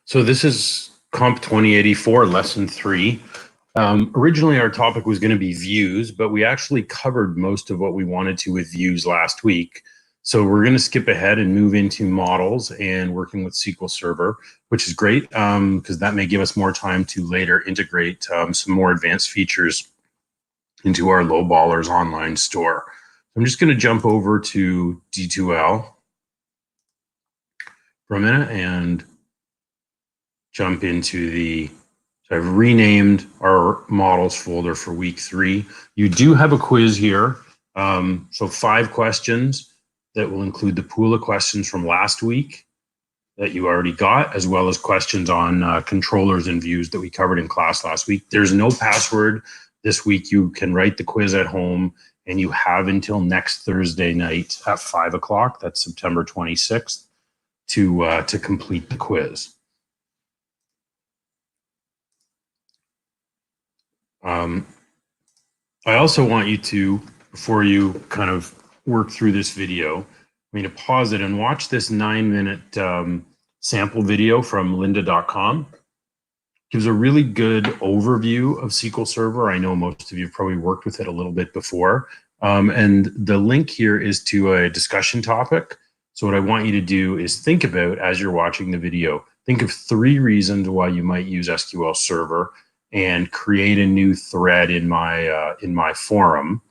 So this is COMP2084, lesson 3. Originally, our topic was going to be views, but we actually covered most of what we wanted to with views last week. So we're going to skip ahead and move into models and working with SQL Server, which is great because that may give us more time to later integrate some more advanced features into our low ballers online store. I'm just going to jump over to D2L for a minute and jump into so I've renamed our models folder for week 3. You do have a quiz here. So 5 questions that will include the pool of questions from last week that you already got, as well as questions on controllers and views that we covered in class last week. There's no password this week. You can write the quiz at home, and you have until next Thursday night at 5 o'clock. That's September 26th to complete the quiz. I also want you to, before you kind of work through this video, to pause it and watch this 9-minute sample video from lynda.com. Gives a really good overview of SQL Server. I know most of you have probably worked with it a little bit before. And the link here is to a discussion topic. So what I want you to do is think about, as you're watching the video, think of 3 reasons why you might use SQL Server, and create a new thread in my forum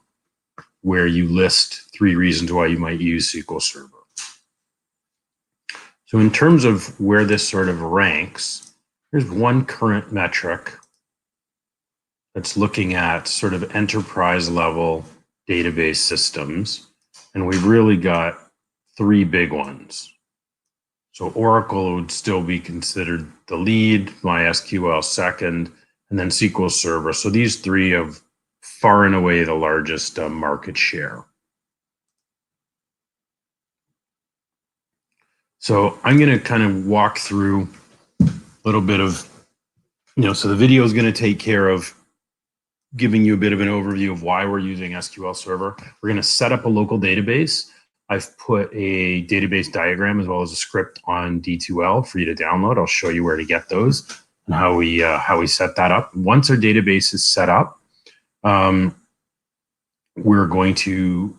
where you list 3 reasons why you might use SQL Server. So in terms of where this sort of ranks, here's one current metric that's looking at sort of enterprise level database systems. And we've really got 3 big ones. So Oracle would still be considered the lead, MySQL second, and then SQL Server. So these 3 have far and away the largest market share. So I'm going to kind of walk through a little bit of, so the video is going to take care of giving you a bit of an overview of why we're using SQL Server. We're going to set up a local database. I've put a database diagram as well as a script on D2L for you to download. I'll show you where to get those and how we set that up. Once our database is set up, we're going to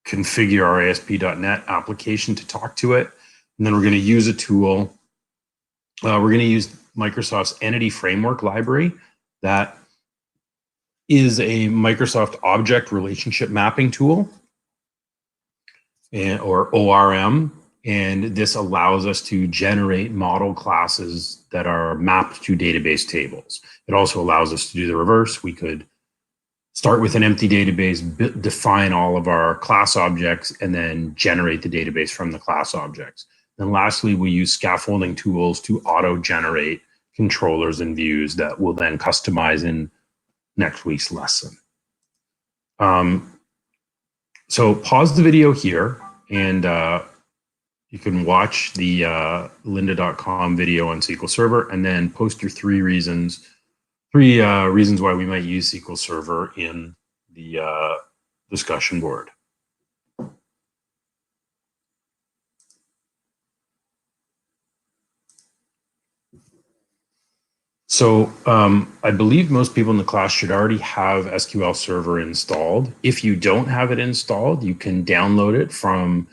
configure our ASP.NET application to talk to it. And then we're going to use a tool. We're going to use Microsoft's Entity Framework library. That is a Microsoft Object Relationship Mapping tool, or ORM. And this allows us to generate model classes that are mapped to database tables. It also allows us to do the reverse. We could start with an empty database, define all of our class objects, and then generate the database from the class objects. And lastly, we use scaffolding tools to auto-generate controllers and views that we'll then customize in next week's lesson. So pause the video here, and you can watch the lynda.com video on SQL Server, and then post your 3 reasons why we might use SQL Server in the discussion board. So I believe most people in the class should already have SQL Server installed. If you don't have it installed, you can download it from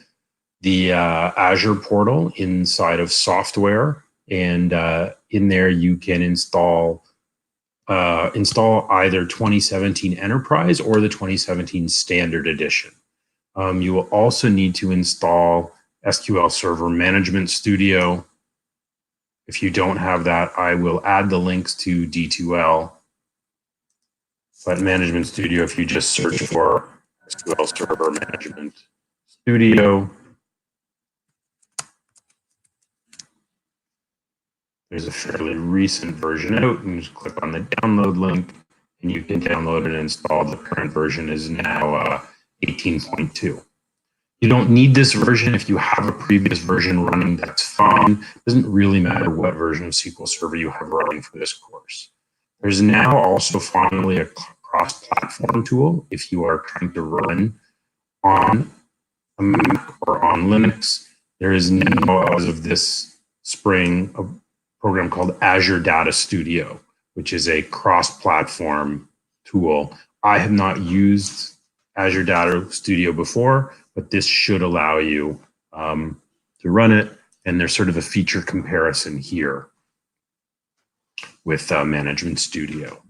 the Azure portal inside of software, and in there you can install either 2017 Enterprise or the 2017 Standard Edition. You will also need to install SQL Server Management Studio. If you don't have that, I will add the links to D2L. But Management Studio, if you just search for SQL Server Management Studio, there's a fairly recent version out, and you just click on the download link, and you can download and install. The current version is now 18.2. You don't need this version. If you have a previous version running, that's fine. It doesn't really matter what version of SQL Server you have running for this course. There's now also finally a cross-platform tool if you are trying to run on a Mac or on Linux. There is now, as of this spring, program called Azure Data Studio, which is a cross-platform tool. I have not used Azure Data Studio before, but this should allow you to run it. And there's sort of a feature comparison here with Management Studio.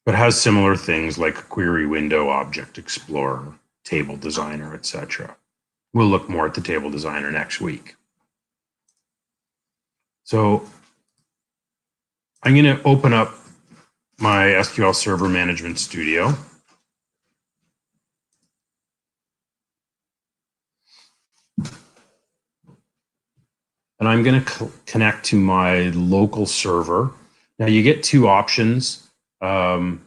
But has similar things like query window, object explorer, table designer, etc. We'll look more at the table designer next week. So I'm going to open up my SQL Server Management Studio. And I'm going to connect to my local server. Now you get two options when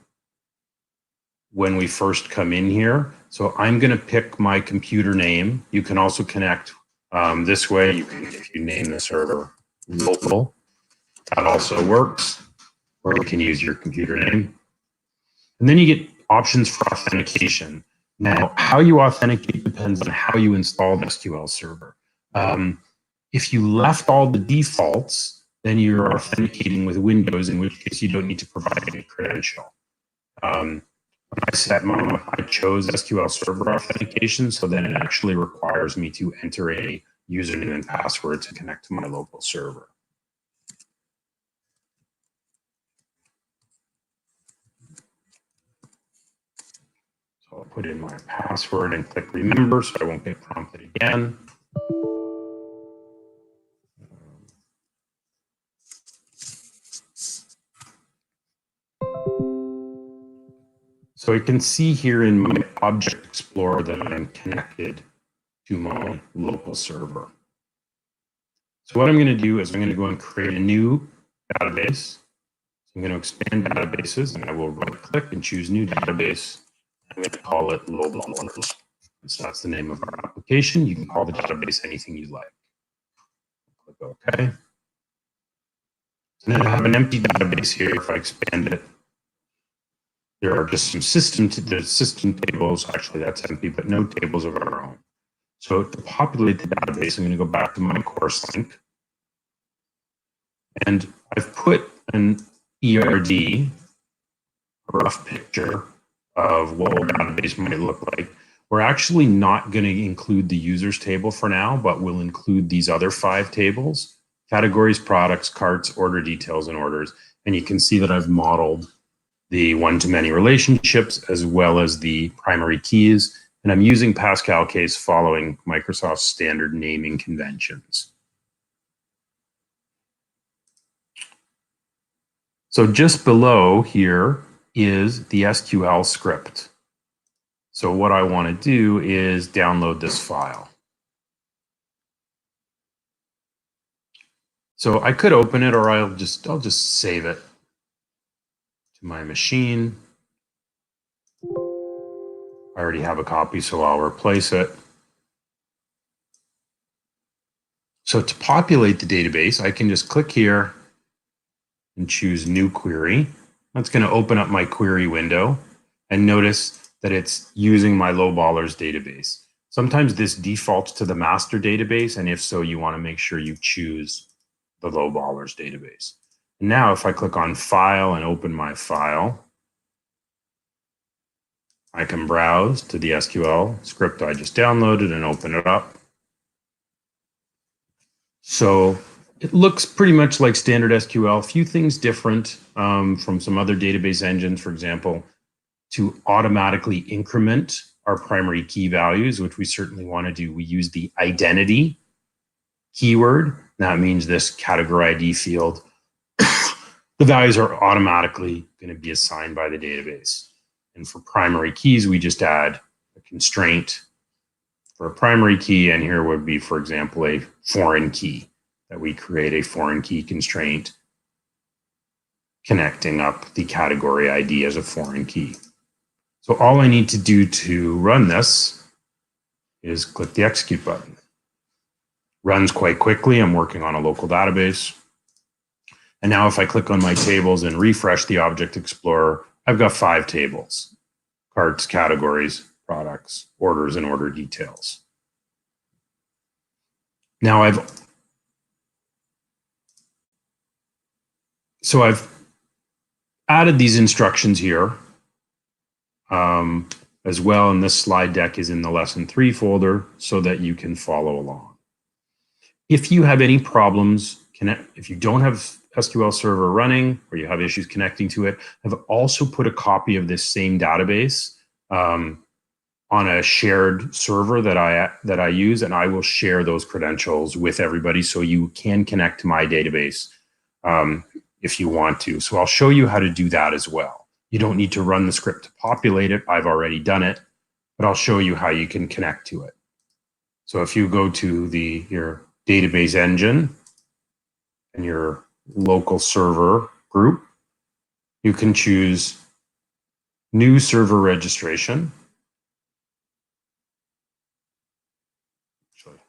we first come in here. So I'm going to pick my computer name. You can also connect this way. You can, if you name the server local, that also works. Or you can use your computer name. And then you get options for authentication. Now, how you authenticate depends on how you install the SQL Server. If you left all the defaults, then you're authenticating with Windows, in which case you don't need to provide any credential. When I chose SQL Server authentication, so then it actually requires me to enter a username and password to connect to my local server. So I'll put in my password and click remember so I won't get prompted again. So you can see here in my Object Explorer that I'm connected to my local server. So what I'm going to do is I'm going to go and create a new database. So I'm going to expand databases, and I will right click and choose new database. I'm going to call it low ballers. So that's the name of our application. You can call the database anything you like. Click OK. So then I have an empty database here. If I expand it, there are just some system tables. Actually, that's empty, but no tables of our own. So to populate the database, I'm going to go back to my course link. And I've put an ERD, a rough picture of what our database might look like. We're actually not going to include the users table for now, but we'll include these other 5 tables: categories, products, carts, order details, and orders. And you can see that I've modeled the one-to-many relationships as well as the primary keys. And I'm using Pascal case following Microsoft's standard naming conventions. So just below here is the SQL script. So what I want to do is download this file. So I could open it, or I'll just save it to my machine. I already have a copy, so I'll replace it. So to populate the database, I can just click here and choose New Query. That's going to open up my query window, and notice that it's using my low ballers database. Sometimes this defaults to the master database, and if so, you want to make sure you choose the low ballers database. And now if I click on File and open my file, I can browse to the SQL script I just downloaded and open it up. So it looks pretty much like standard SQL. A few things different from some other database engines. For example, to automatically increment our primary key values, which we certainly want to do, we use the identity keyword. That means this category ID field, the values are automatically going to be assigned by the database. And for primary keys, we just add a constraint for a primary key. And here would be, for example, a foreign key, that we create a foreign key constraint connecting up the category ID as a foreign key. So all I need to do to run this is click the execute button. Runs quite quickly. I'm working on a local database. And now if I click on my tables and refresh the Object Explorer, I've got 5 tables: carts, categories, products, orders, and order details. Now I've added these instructions here as well, and this slide deck is in the lesson 3 folder so that you can follow along. If you have any problems, if you don't have SQL Server running or you have issues connecting to it, I've also put a copy of this same database on a shared server that I use, and I will share those credentials with everybody so you can connect to my database if you want to. So I'll show you how to do that as well. You don't need to run the script to populate it. I've already done it, but I'll show you how you can connect to it. So if you go to your database engine and your local server group, you can choose new server registration. Actually,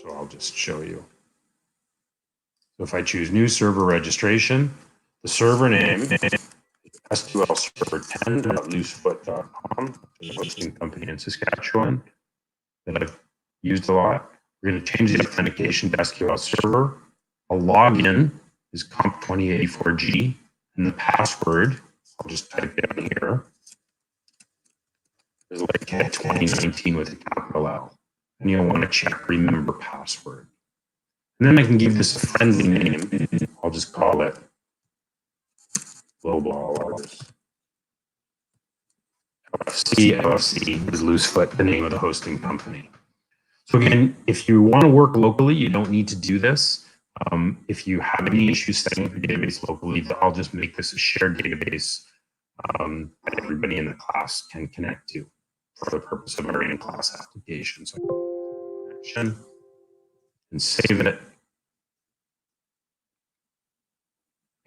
so I'll just show you. So if I choose new server registration, the server name is SQL Server 10.loosefoot.com, the hosting company in Saskatchewan that I've used a lot. We're going to change the authentication to SQL Server. A login is COMP2084G, and the password, I'll just type it in here, is like F2019 with a capital L. And you'll want to check remember password. And then I can give this a friendly name. I'll just call it Globallers. LFC is Loosefoot, the name of the hosting company. So again, if you want to work locally, you don't need to do this. If you have any issues setting up your database locally, I'll just make this a shared database that everybody in the class can connect to for the purpose of our in-class application. So connection and save it.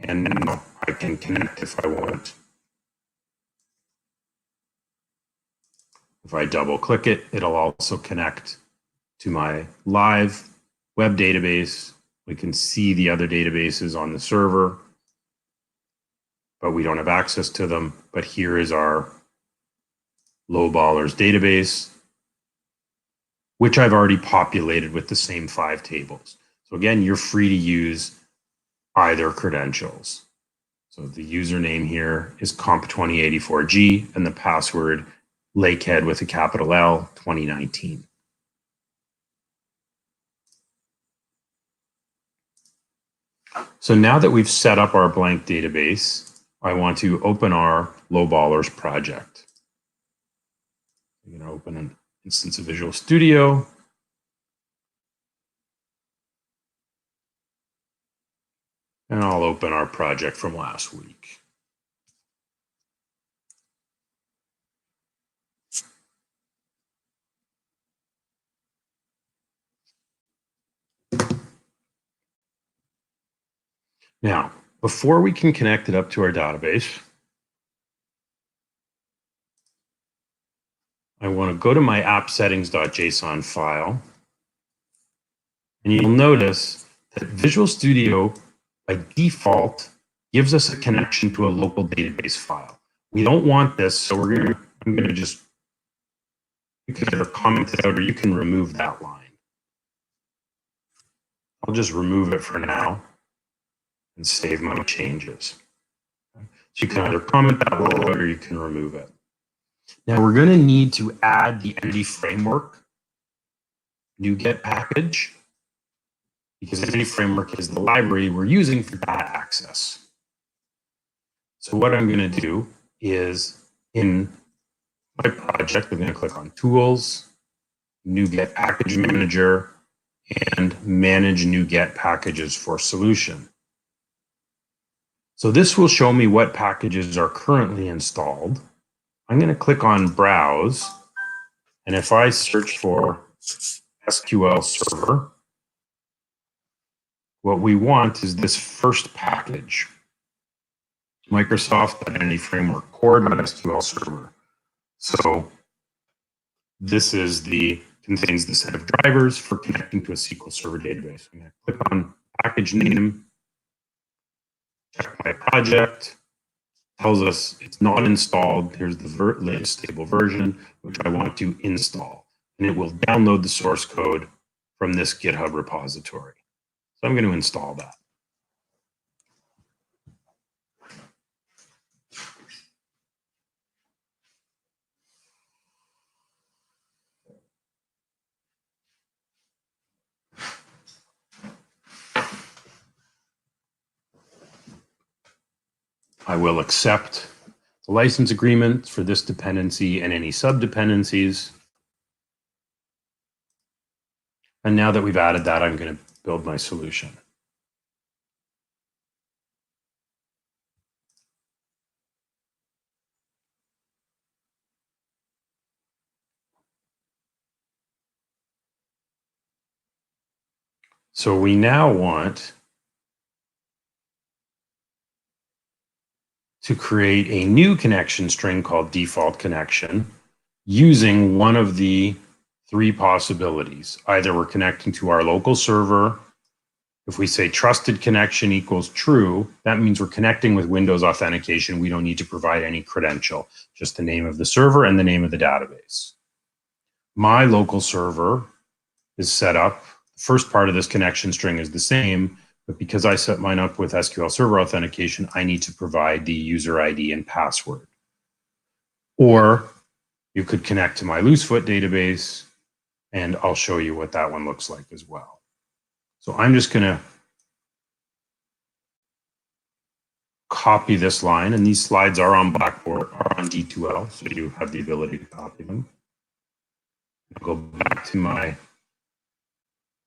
And now I can connect if I want. If I double click it, it'll also connect to my live web database. We can see the other databases on the server, but we don't have access to them. But here is our Globallers database, which I've already populated with the same 5 tables. So again, you're free to use either credentials. So the username here is COMP2084G and the password Lakehead with a capital L 2019. So now that we've set up our blank database, I want to open our Globallers project. I'm going to open an instance of Visual Studio. And I'll open our project from last week. Now, before we can connect it up to our database, I want to go to my app settings.json file. And you'll notice that Visual Studio, by default, gives us a connection to a local database file. We don't want this, so I'm going to just, you can either comment it out or you can remove that line. I'll just remove it for now and save my changes. So you can either comment that below or you can remove it. Now we're going to need to add the Entity Framework NuGet package, because Entity Framework is the library we're using for data access. So what I'm going to do is in my project, I'm going to click on Tools, NuGet Package Manager, and Manage NuGet Packages for Solution. So this will show me what packages are currently installed. I'm going to click on Browse, and if I search for SQL Server, what we want is this first package, Microsoft Identity Framework Core.SQL Server. So this is contains the set of drivers for connecting to a SQL Server database. I'm going to click on package name, check my project, tells us it's not installed. Here's the latest stable version, which I want to install. and it will download the source code from this GitHub repository. So I'm going to install that. I will accept the license agreement for this dependency and any sub-dependencies. And now that we've added that, I'm going to build my solution. So we now want to create a new connection string called default connection using one of the three possibilities. Either we're connecting to our local server. If we say trusted connection equals true, that means we're connecting with Windows authentication. We don't need to provide any credential, just the name of the server and the name of the database. My local server is set up. The first part of this connection string is the same, but because I set mine up with SQL Server authentication, I need to provide the user ID and password. Or you could connect to my Loosefoot database, and I'll show you what that one looks like as well. So I'm just going to copy this line, and these slides are on Blackboard, are on D2L, so you have the ability to copy them. I'll go back to my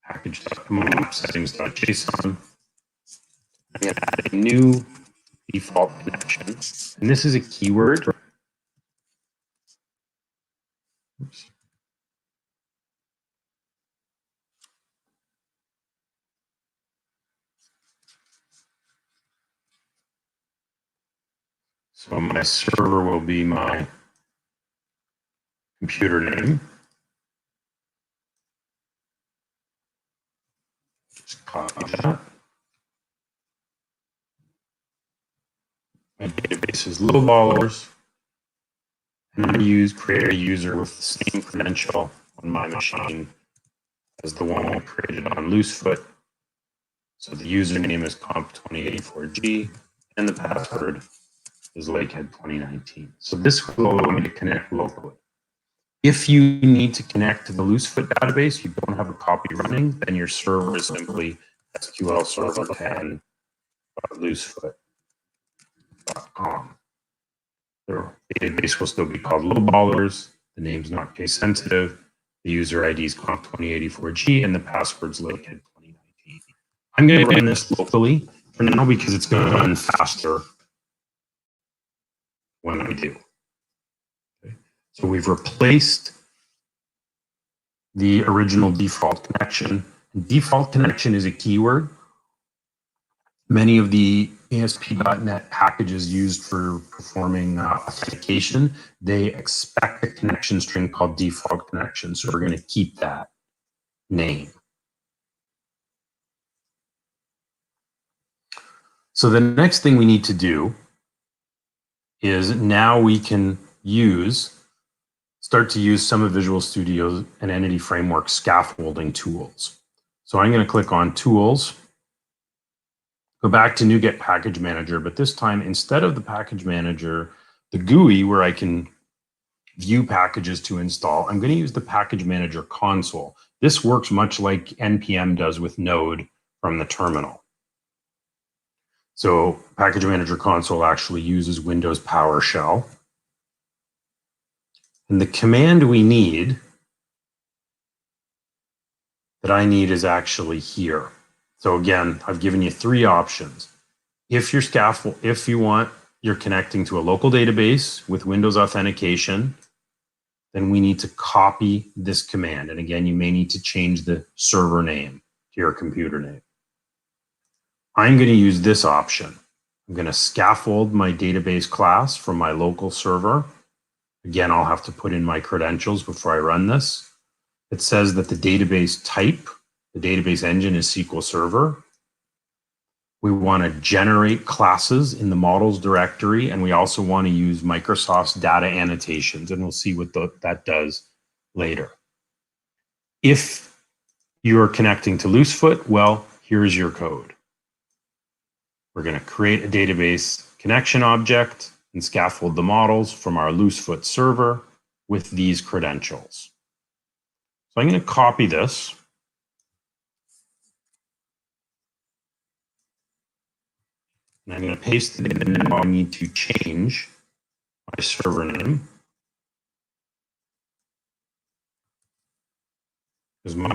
package.command settings.json. I'm going to add a new default connection, and this is a keyword. Oops. So my server will be my computer name. Just copy that. My database is lowballers. And I'm going to create a user with the same credential on my machine as the one I created on Loosefoot. So the username is COMP2084G, and the password is Lakehead2019. So this will allow me to connect locally. If you need to connect to the Loosefoot database, you don't have a copy running, then your server is simply SQL Server 10.loosefoot.com. The database will still be called lowballers. The name's not case sensitive. The user ID is COMP2084G, and the password's Lakehead2019. I'm going to run this locally for now because it's going to run faster when I do. Okay. So we've replaced the original default connection. Default connection is a keyword. Many of the ASP.NET packages used for performing authentication, they expect a connection string called default connection. So we're going to keep that name. So the next thing we need to do is now we can start to use some of Visual Studio's and Entity Framework scaffolding tools. So I'm going to click on Tools, go back to NuGet Package Manager, but this time instead of the Package Manager, the GUI where I can view packages to install, I'm going to use the Package Manager console. This works much like NPM does with Node from the terminal. So Package Manager console actually uses Windows PowerShell. And the command we need, that I need, is actually here. So again, I've given you three options. If you're connecting to a local database with Windows authentication, then we need to copy this command. And again, you may need to change the server name to your computer name. I'm going to use this option. I'm going to scaffold my database class from my local server. Again, I'll have to put in my credentials before I run this. It says that the database type, the database engine, is SQL Server. We want to generate classes in the models directory, and we also want to use Microsoft's data annotations, and we'll see what that does later. If you're connecting to Loosefoot, well, here's your code. We're going to create a database connection object and scaffold the models from our Loosefoot server with these credentials. So I'm going to copy this. And I'm going to paste it in. Now I need to change my server name, because my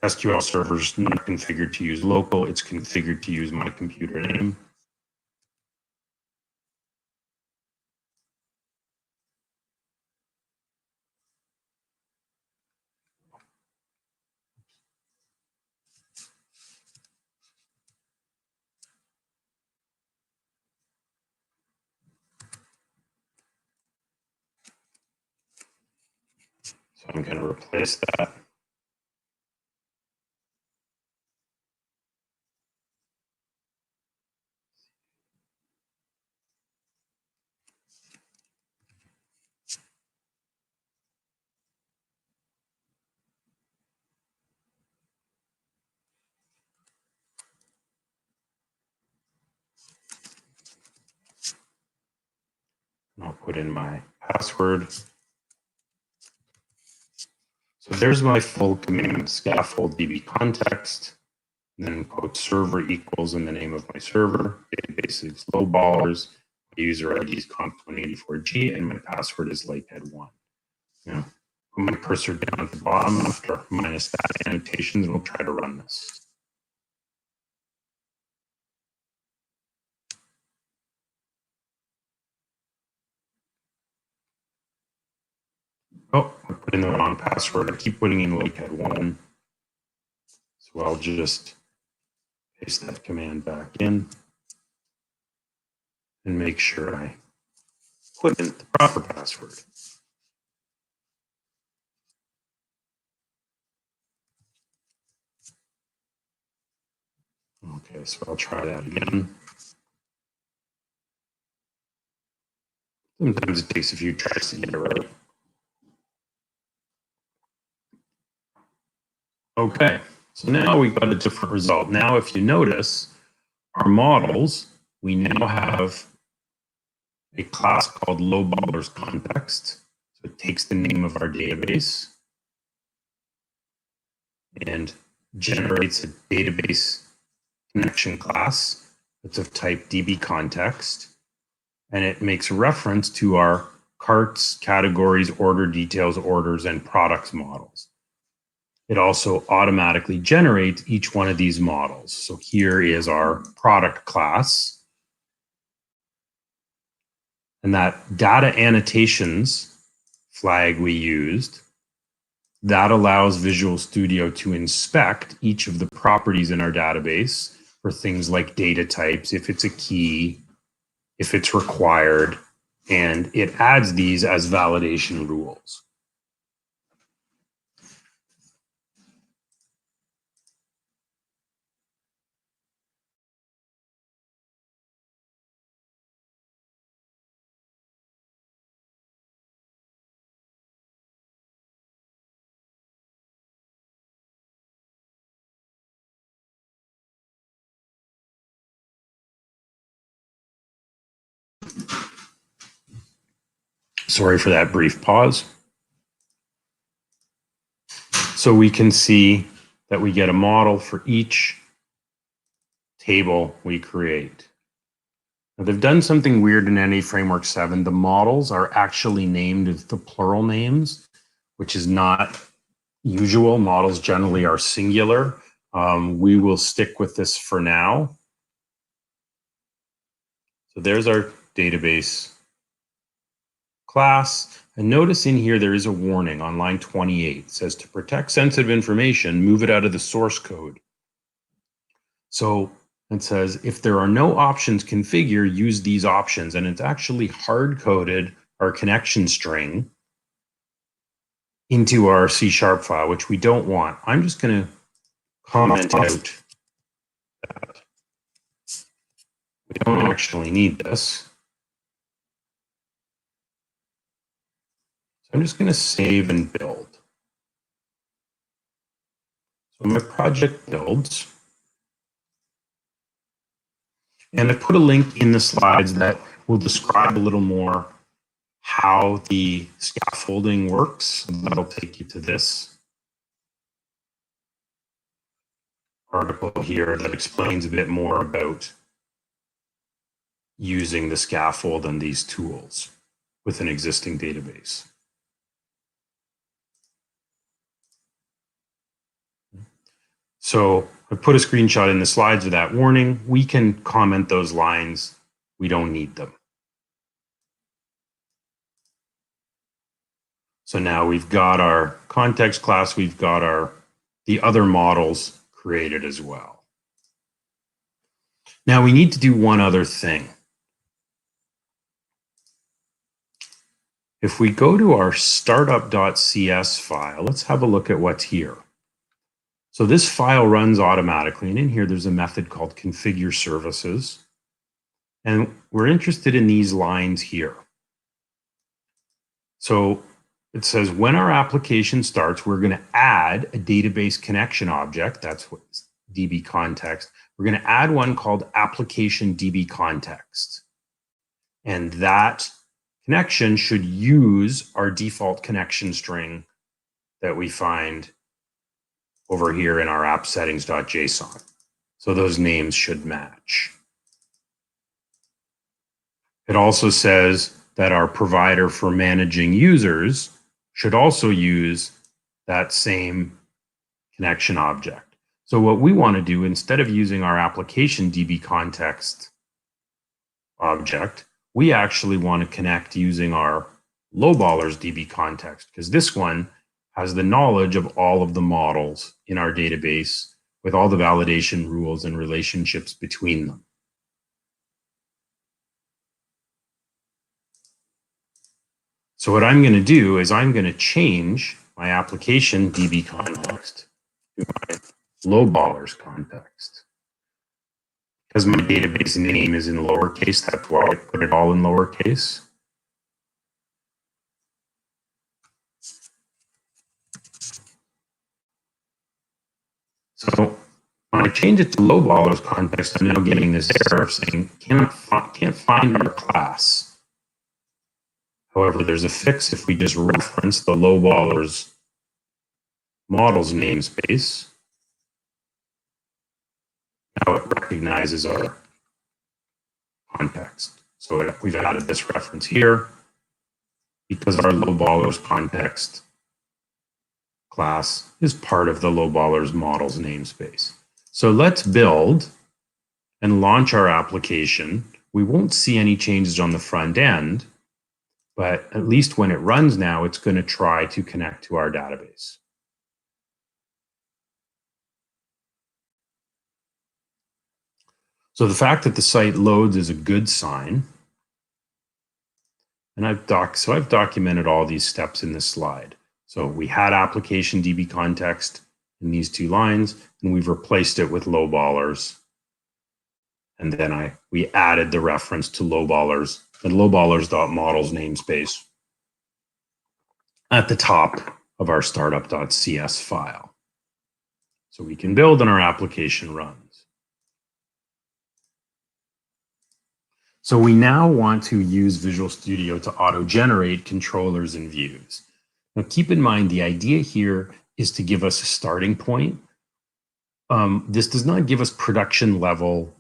SQL server is not configured to use local. It's configured to use my computer name. So I'm going to replace that. I'll put in my password. So there's my full command: scaffold db context, and then quote server equals in the name of my server, database is lowballers, user ID is COMP2084G, and my password is lakehead1. Now, put my cursor down at the bottom after minus that annotations, and we'll try to run this. Oh, I put in the wrong password. I keep putting in lakehead1. So I'll just paste that command back in and make sure I put in the proper password. Okay, so I'll try that again. Sometimes it takes a few tries to get it right. Okay, so now we got a different result. Now, if you notice, our models, we now have a class called lowballers context. So it takes the name of our database and generates a database connection class that's of type DB context. And it makes reference to our carts, categories, order details, orders, and products models. It also automatically generates each one of these models. So here is our product class. And that data annotations flag we used, that allows Visual Studio to inspect each of the properties in our database for things like data types, if it's a key, if it's required, and it adds these as validation rules. Sorry for that brief pause. So we can see that we get a model for each table we create. Now, they've done something weird in NA Framework 7. The models are actually named with the plural names, which is not usual. Models generally are singular. We will stick with this for now. So there's our database class. And notice in here, there is a warning on line 28. It says to protect sensitive information, move it out of the source code. So it says if there are no options configured, use these options. And it's actually hard-coded our connection string into our C# file, which we don't want. I'm just going to comment out that we don't actually need this. So I'm just going to save and build. So my project builds. And I put a link in the slides that will describe a little more how the scaffolding works. That'll take you to this article here that explains a bit more about using the scaffold and these tools with an existing database. So I put a screenshot in the slides of that warning. We can comment those lines. We don't need them. So now we've got our context class, we've got the other models created as well. Now we need to do one other thing. If we go to our startup.cs file, let's have a look at what's here. So this file runs automatically, and in here there's a method called configure services. And we're interested in these lines here. So it says when our application starts, we're going to add a database connection object. That's what DB context. We're going to add one called application DB context. And that connection should use our default connection string that we find over here in our app settings.json. So those names should match. It also says that our provider for managing users should also use that same connection object. So what we want to do, instead of using our application DB context object, we actually want to connect using our lowballers DB context, because this one has the knowledge of all of the models in our database with all the validation rules and relationships between them. So what I'm going to do is I'm going to change my application DB context to my lowballers context. Because my database name is in lowercase, that's why I put it all in lowercase. So when I change it to lowballers context, I'm now getting this error saying can't find our class. However, there's a fix if we just reference the lowballers models namespace. Now it recognizes our context. So we've added this reference here because our lowballers context class is part of the lowballers models namespace. So let's build and launch our application. We won't see any changes on the front end, but at least when it runs now, it's going to try to connect to our database. So the fact that the site loads is a good sign. And I've documented all these steps in this slide. So we had application DB context in these two lines, and we've replaced it with lowballers. And then we added the reference to lowballers and lowballers.models namespace at the top of our startup.cs file. So we can build and our application runs. So we now want to use Visual Studio to auto-generate controllers and views. Now keep in mind, the idea here is to give us a starting point. This does not give us production level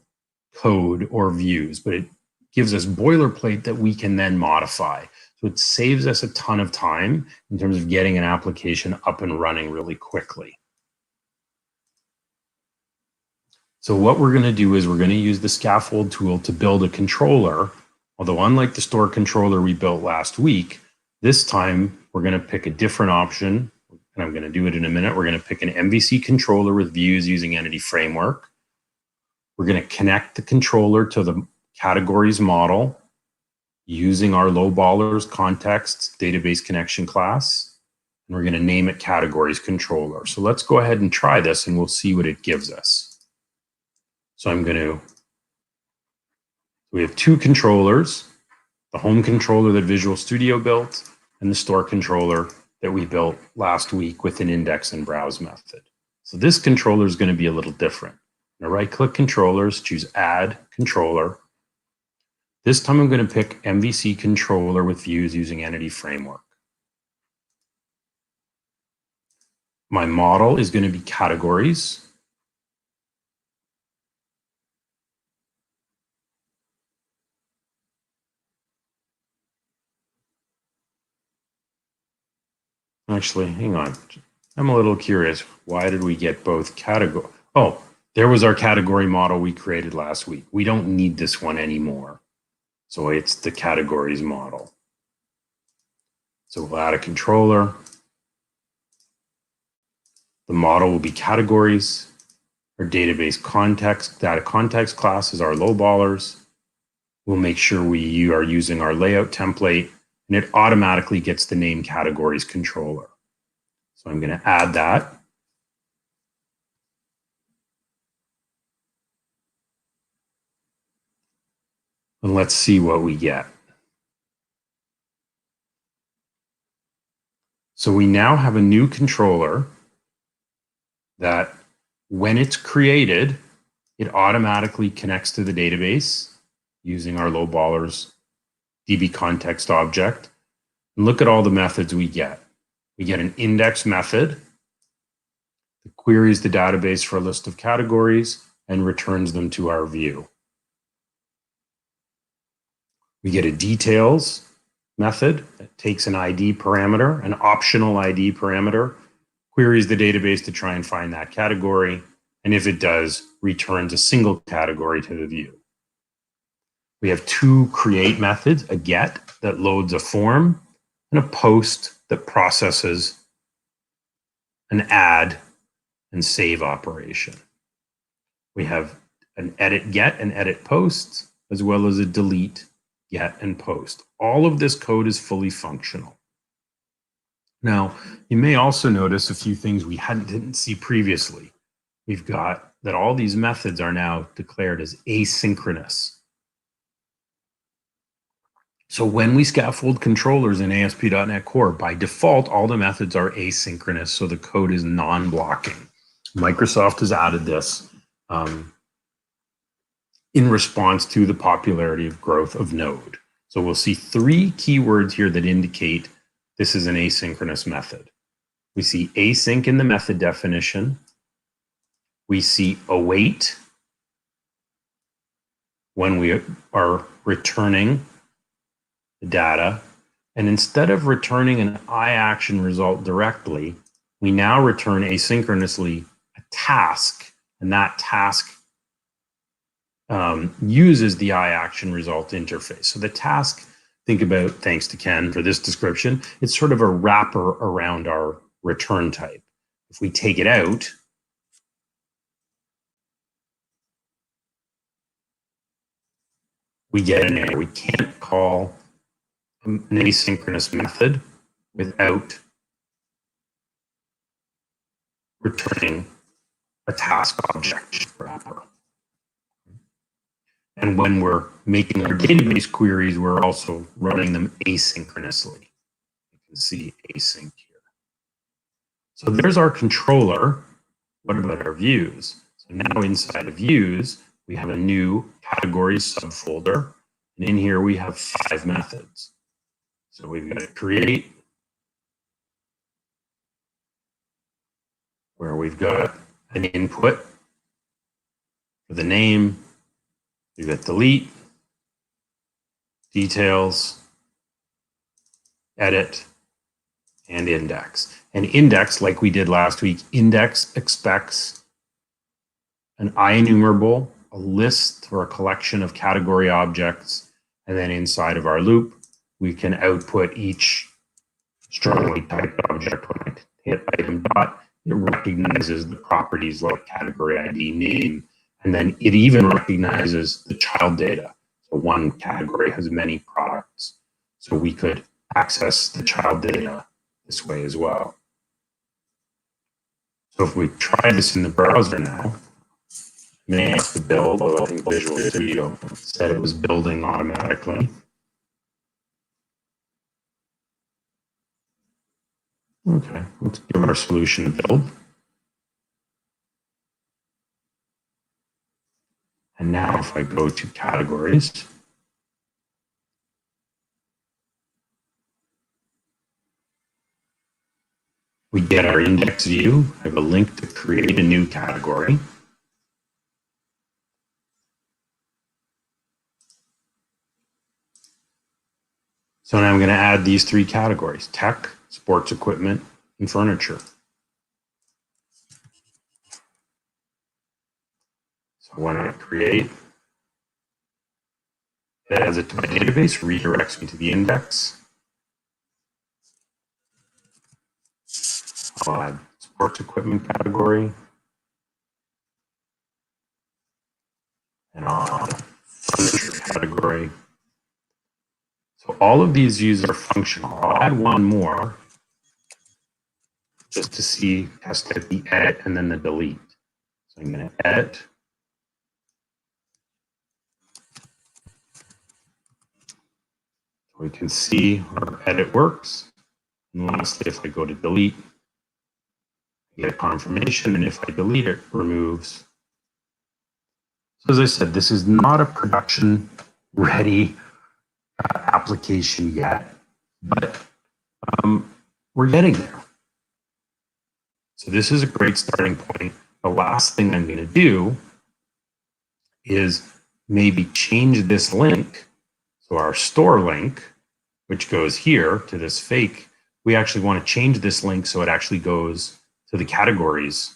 code or views, but it gives us boilerplate that we can then modify. So it saves us a ton of time in terms of getting an application up and running really quickly. So what we're going to do is we're going to use the scaffold tool to build a controller. Although unlike the store controller we built last week, this time we're going to pick a different option, and I'm going to do it in a minute. We're going to pick an MVC controller with views using Entity Framework. We're going to connect the controller to the categories model using our lowballers context database connection class. And we're going to name it categories controller. So let's go ahead and try this and we'll see what it gives us. So we have two controllers, the home controller that Visual Studio built and the store controller that we built last week with an index and browse method. So this controller is going to be a little different. Now right-click controllers, choose Add Controller. This time I'm going to pick MVC controller with views using Entity Framework. My model is going to be categories. Actually, hang on. I'm a little curious. Why did we get both category? Oh, there was our category model we created last week. We don't need this one anymore. So it's the categories model. So we'll add a controller. The model will be categories. Our database context, data context class is our lowballers. We'll make sure we are using our layout template, and it automatically gets the name categories controller. So I'm going to add that. And let's see what we get. So we now have a new controller that when it's created, it automatically connects to the database using our lowballers DB context object. And look at all the methods we get. We get an index method that queries the database for a list of categories and returns them to our view. We get a details method that takes an ID parameter, an optional ID parameter, queries the database to try and find that category, and if it does, returns a single category to the view. We have two create methods, a get that loads a form, and a post that processes an add and save operation. We have an edit get and edit post, as well as a delete get and post. All of this code is fully functional. Now, you may also notice a few things we didn't see previously. We've got that all these methods are now declared as asynchronous. So when we scaffold controllers in ASP.NET Core, by default, all the methods are asynchronous, so the code is non-blocking. Microsoft has added this in response to the popularity of growth of Node. So we'll see three keywords here that indicate this is an asynchronous method. We see async in the method definition. We see await when we are returning the data. And instead of returning an iAction result directly, we now return asynchronously a task, and that task uses the iAction result interface. So the task, think about, thanks to Ken for this description, it's sort of a wrapper around our return type. If we take it out, we get an error. We can't call an asynchronous method without returning a task object wrapper. And when we're making our database queries, we're also running them asynchronously. You can see async here. So there's our controller. What about our views? So now inside of views, we have a new categories subfolder. And in here, we have 5 methods. So we've got create, where we've got an input for the name. We've got delete, details, edit, and index. And index, like we did last week, index expects an IEnumerable, a list or a collection of category objects, and then inside of our loop, we can output each strongly typed object. When I hit item dot, it recognizes the properties like category ID, name, and then it even recognizes the child data. So one category has many products. So we could access the child data this way as well. So if we try this in the browser now, may have to build, although I think Visual Studio said it was building automatically. Okay, let's give our solution a build. And now if I go to categories, we get our index view. I have a link to create a new category. So now I'm going to add these three categories: tech, sports equipment, and furniture. So when I create it as a database, redirects me to the index. I'll add sports equipment category. And I'll add furniture category. So all of these views are functional. I'll add one more just to see, test out the edit and then the delete. So I'm going to edit. We can see our edit works. And lastly, if I go to delete, I get a confirmation, and if I delete it, removes. So as I said, this is not a production ready application yet, but we're getting there. So this is a great starting point. The last thing I'm going to do is maybe change this link. So our store link, which goes here to this fake, we actually want to change this link so it actually goes to the categories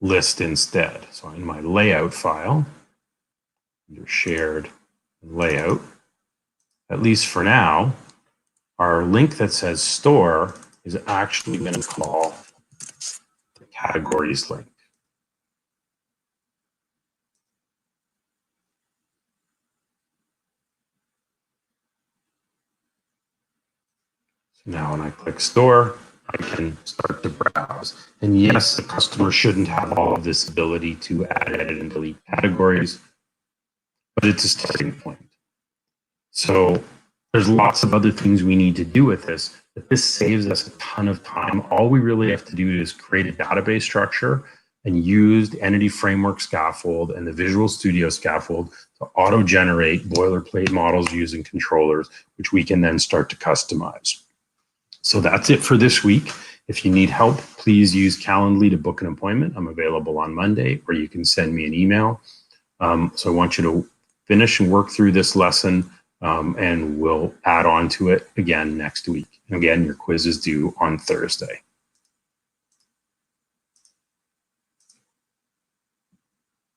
list instead. So in my layout file, under shared layout, at least for now, our link that says store is actually going to call the categories link. So now when I click store, I can start to browse. And yes, the customer shouldn't have all of this ability to add, edit, and delete categories, but it's a starting point. So there's lots of other things we need to do with this, but this saves us a ton of time. All we really have to do is create a database structure and use the Entity Framework scaffold and the Visual Studio scaffold to auto-generate boilerplate models using controllers, which we can then start to customize. So that's it for this week. If you need help, please use Calendly to book an appointment. I'm available on Monday, or you can send me an email. So I want you to finish and work through this lesson, and we'll add on to it again next week. And again, your quiz is due on Thursday.